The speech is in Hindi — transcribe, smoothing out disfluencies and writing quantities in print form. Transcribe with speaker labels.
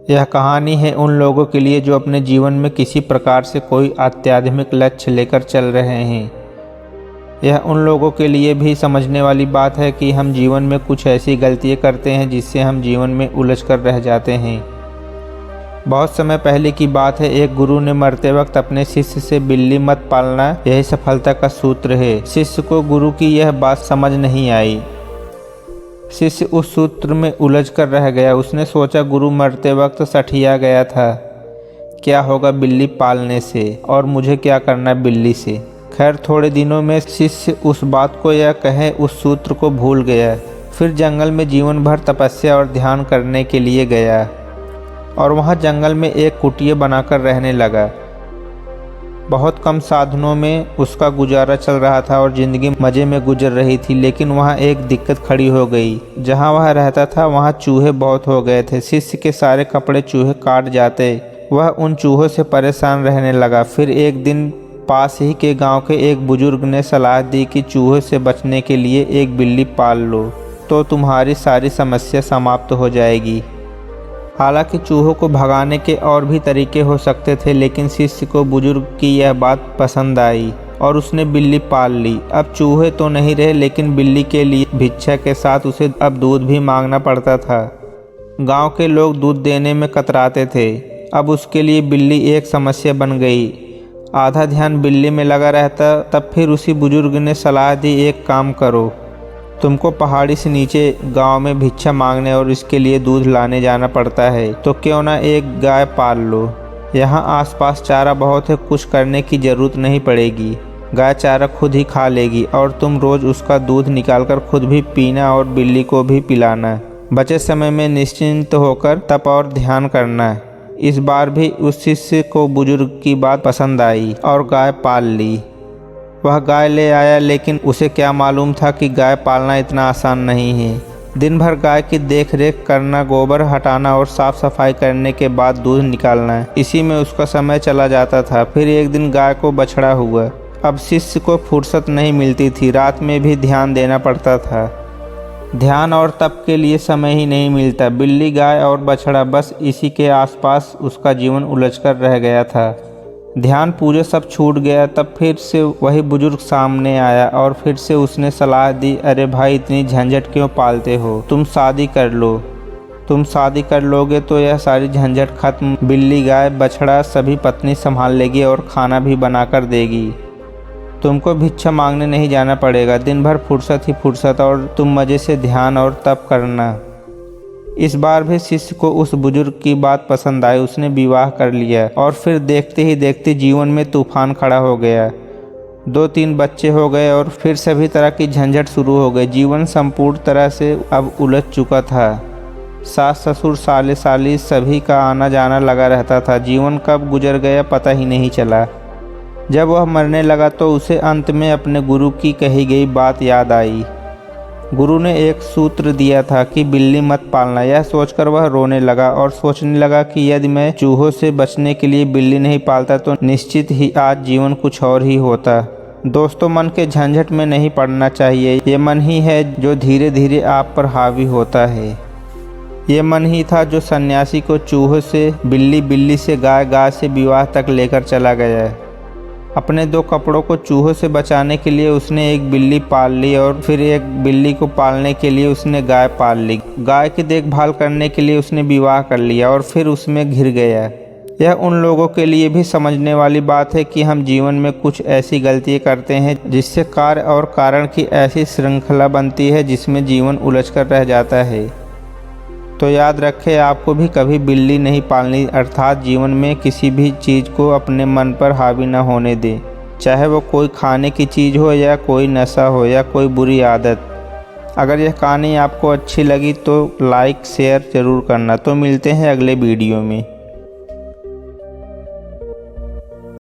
Speaker 1: यह कहानी है उन लोगों के लिए जो अपने जीवन में किसी प्रकार से कोई आध्यात्मिक लक्ष्य लेकर चल रहे हैं। यह उन लोगों के लिए भी समझने वाली बात है कि हम जीवन में कुछ ऐसी गलतियाँ करते हैं जिससे हम जीवन में उलझ कर रह जाते हैं। बहुत समय पहले की बात है, एक गुरु ने मरते वक्त अपने शिष्य से बिल्ली मत पालना यही सफलता का सूत्र है। शिष्य को गुरु की यह बात समझ नहीं आई। शिष्य उस सूत्र में उलझ कर रह गया। उसने सोचा गुरु मरते वक्त सठिया गया था, क्या होगा बिल्ली पालने से और मुझे क्या करना बिल्ली से। खैर थोड़े दिनों में शिष्य उस बात को या कहे उस सूत्र को भूल गया। फिर जंगल में जीवन भर तपस्या और ध्यान करने के लिए गया और वहाँ जंगल में एक कुटिया बनाकर रहने लगा। बहुत कम साधनों में उसका गुजारा चल रहा था और ज़िंदगी मज़े में गुजर रही थी। लेकिन वहाँ एक दिक्कत खड़ी हो गई। जहाँ वह रहता था वहाँ चूहे बहुत हो गए थे। शिष्य के सारे कपड़े चूहे काट जाते। वह उन चूहों से परेशान रहने लगा। फिर एक दिन पास ही के गांव के एक बुजुर्ग ने सलाह दी कि चूहों से बचने के लिए एक बिल्ली पाल लो तो तुम्हारी सारी समस्या समाप्त हो जाएगी। हालांकि चूहों को भगाने के और भी तरीके हो सकते थे, लेकिन शिष्य को बुजुर्ग की यह बात पसंद आई और उसने बिल्ली पाल ली। अब चूहे तो नहीं रहे, लेकिन बिल्ली के लिए भिक्षा के साथ उसे अब दूध भी मांगना पड़ता था। गांव के लोग दूध देने में कतराते थे। अब उसके लिए बिल्ली एक समस्या बन गई। आधा ध्यान बिल्ली में लगा रहता। तब फिर उसी बुजुर्ग ने सलाह दी, एक काम करो, तुमको पहाड़ी से नीचे गांव में भिक्षा मांगने और इसके लिए दूध लाने जाना पड़ता है, तो क्यों ना एक गाय पाल लो। यहाँ आसपास चारा बहुत है, कुछ करने की ज़रूरत नहीं पड़ेगी। गाय चारा खुद ही खा लेगी और तुम रोज़ उसका दूध निकालकर खुद भी पीना और बिल्ली को भी पिलाना। बचे समय में निश्चिंत होकर तप और ध्यान करना। इस बार भी उस शिष्य को बुजुर्ग की बात पसंद आई और गाय पाल ली। वह गाय ले आया, लेकिन उसे क्या मालूम था कि गाय पालना इतना आसान नहीं है। दिन भर गाय की देख रेख करना, गोबर हटाना और साफ सफाई करने के बाद दूध निकालना, इसी में उसका समय चला जाता था। फिर एक दिन गाय को बछड़ा हुआ। अब शिष्य को फुर्सत नहीं मिलती थी। रात में भी ध्यान देना पड़ता था। ध्यान और तप के लिए समय ही नहीं मिलता। बिल्ली, गाय और बछड़ा, बस इसी के आसपास उसका जीवन उलझकर रह गया था। ध्यान पूजा सब छूट गया। तब फिर से वही बुजुर्ग सामने आया और फिर से उसने सलाह दी, अरे भाई इतनी झंझट क्यों पालते हो, तुम शादी कर लो। तुम शादी कर लोगे तो यह सारी झंझट खत्म। बिल्ली, गाय, बछड़ा सभी पत्नी संभाल लेगी और खाना भी बनाकर देगी। तुमको भिक्षा मांगने नहीं जाना पड़ेगा। दिन भर फुर्सत ही फुर्सत और तुम मज़े से ध्यान और तप करना। इस बार भी शिष्य को उस बुजुर्ग की बात पसंद आई। उसने विवाह कर लिया और फिर देखते ही देखते जीवन में तूफान खड़ा हो गया। 2-3 बच्चे हो गए और फिर सभी तरह की झंझट शुरू हो गई। जीवन संपूर्ण तरह से अब उलझ चुका था। सास ससुर, साले साली सभी का आना जाना लगा रहता था। जीवन कब गुजर गया पता ही नहीं चला। जब वह मरने लगा तो उसे अंत में अपने गुरु की कही गई बात याद आई। गुरु ने एक सूत्र दिया था कि बिल्ली मत पालना। यह सोचकर वह रोने लगा और सोचने लगा कि यदि मैं चूहों से बचने के लिए बिल्ली नहीं पालता तो निश्चित ही आज जीवन कुछ और ही होता। दोस्तों, मन के झंझट में नहीं पड़ना चाहिए। ये मन ही है जो धीरे धीरे आप पर हावी होता है। ये मन ही था जो सन्यासी को चूहों से बिल्ली, बिल्ली से गाय, गाय से विवाह तक लेकर चला गया। अपने 2 कपड़ों को चूहों से बचाने के लिए उसने एक बिल्ली पाल ली और फिर एक बिल्ली को पालने के लिए उसने गाय पाल ली। गाय की देखभाल करने के लिए उसने विवाह कर लिया और फिर उसमें घिर गया। यह उन लोगों के लिए भी समझने वाली बात है कि हम जीवन में कुछ ऐसी गलतियां करते हैं जिससे कार्य और कारण की ऐसी श्रृंखला बनती है जिसमें जीवन उलझकर रह जाता है। तो याद रखें, आपको भी कभी बिल्ली नहीं पालनी, अर्थात जीवन में किसी भी चीज़ को अपने मन पर हावी न होने दें, चाहे वो कोई खाने की चीज़ हो या कोई नशा हो या कोई बुरी आदत। अगर यह कहानी आपको अच्छी लगी तो लाइक शेयर ज़रूर करना। तो मिलते हैं अगले वीडियो में।